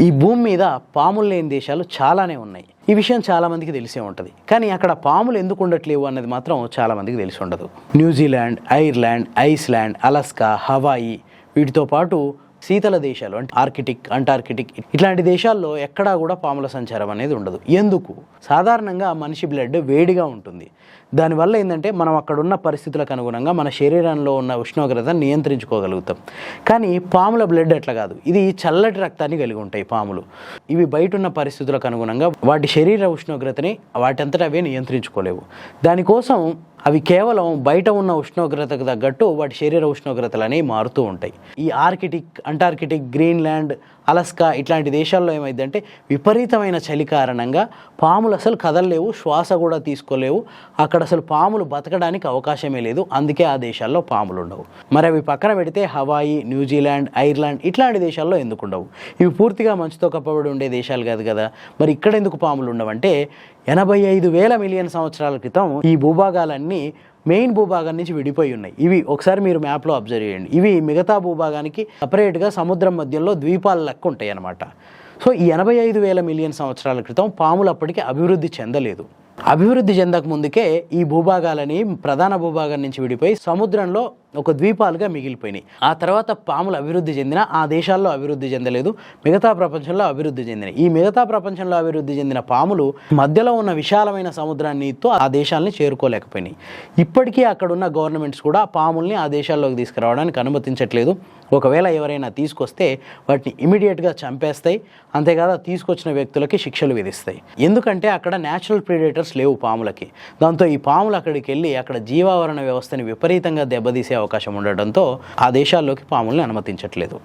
ఈ భూమి మీద పాములు లేని దేశాలు చాలానే ఉన్నాయి. ఈ విషయం చాలామందికి తెలిసే ఉంటుంది. కానీ అక్కడ పాములు ఎందుకు ఉండట్లేవు అన్నది మాత్రం చాలామందికి తెలిసి ఉండదు. New Zealand, Ireland, Iceland, Alaska, Hawaii వీటితో పాటు శీతల దేశాలు అంటే ఆర్కిటిక్, అంటార్కిటిక్ ఇట్లాంటి దేశాల్లో ఎక్కడా కూడా పాముల సంచారం అనేది ఉండదు. ఎందుకు? సాధారణంగా మనిషి బ్లడ్ వేడిగా ఉంటుంది. దానివల్ల ఏంటంటే మనం అక్కడ ఉన్న పరిస్థితులకు అనుగుణంగా మన శరీరంలో ఉన్న ఉష్ణోగ్రతను నియంత్రించుకోగలుగుతాం. కానీ పాముల బ్లడ్ అట్లా కాదు. ఇది చల్లటి రక్తాన్ని కలిగి ఉంటాయి పాములు. ఇవి బయట ఉన్న పరిస్థితులకు అనుగుణంగా వాటి శరీర ఉష్ణోగ్రతని వాటంతటా అవే నియంత్రించుకోలేవు. దానికోసం అవి కేవలం బయట ఉన్న ఉష్ణోగ్రతకు తగ్గట్టు వాటి శరీర ఉష్ణోగ్రతలు అనేవి మారుతూ ఉంటాయి. ఈ ఆర్కిటిక్, అంటార్కిటిక్, గ్రీన్లాండ్, అలాస్కా ఇట్లాంటి దేశాల్లో ఏమైందంటే విపరీతమైన చలి కారణంగా పాములు అసలు కదలలేవు, శ్వాస కూడా తీసుకోలేవు. అక్కడ అసలు పాములు బతకడానికి అవకాశమే లేదు. అందుకే ఆ దేశాల్లో పాములు ఉండవు. మరి అవి పక్కన పెడితే హవాయి, న్యూజిలాండ్, ఐర్లాండ్ ఇట్లాంటి దేశాల్లో ఎందుకు ఉండవు? ఇవి పూర్తిగా మంచుతో కప్పబడి ఉండే దేశాలు కాదు కదా. మరి ఇక్కడ ఎందుకు పాములు ఉండవంటే 85,000 మిలియన్ సంవత్సరాల క్రితం ఈ భూభాగాలన్నీ మెయిన్ భూభాగం నుంచి విడిపోయి ఉన్నాయి. ఇవి ఒకసారి మీరు మ్యాప్లో అబ్జర్వ్ చేయండి. ఇవి మిగతా భూభాగానికి సపరేట్గా సముద్రం మధ్యలో ద్వీపాల లెక్క ఉంటాయి అన్నమాట. సో ఈ 85,000 మిలియన్ సంవత్సరాల క్రితం పాములు అప్పటికి అభివృద్ధి చెందలేదు. అభివృద్ధి చెందక ముందుకే ఈ భూభాగాలని ప్రధాన భూభాగం నుంచి విడిపోయి సముద్రంలో ఒక ద్వీపాలుగా మిగిలిపోయినాయి. ఆ తర్వాత పాములు అభివృద్ధి చెందిన ఆ దేశాల్లో అభివృద్ధి చెందలేదు, మిగతా ప్రపంచంలో అభివృద్ధి చెందినాయి. ఈ మిగతా ప్రపంచంలో అభివృద్ధి చెందిన పాములు మధ్యలో ఉన్న విశాలమైన సముద్రాన్నితో ఆ దేశాలని చేరుకోలేకపోయినాయి. ఇప్పటికీ అక్కడున్న గవర్నమెంట్స్ కూడా పాముల్ని ఆ దేశాల్లోకి తీసుకురావడానికి అనుమతించట్లేదు. ఒకవేళ ఎవరైనా తీసుకొస్తే వాటిని ఇమీడియట్గా చంపేస్తాయి. అంతేకాదు తీసుకొచ్చిన వ్యక్తులకి శిక్షలు విధిస్తాయి. ఎందుకంటే అక్కడ న్యాచురల్ ప్రిడేటర్స్ లేవు పాములకి. దాంతో ఈ పాములు అక్కడికి వెళ్ళి అక్కడ జీవావరణ వ్యవస్థని విపరీతంగా దెబ్బతీసే అవకాశం ఉండడంతో ఆ దేశాల్లోకి పాముల్ని అనుమతించట్లేదు.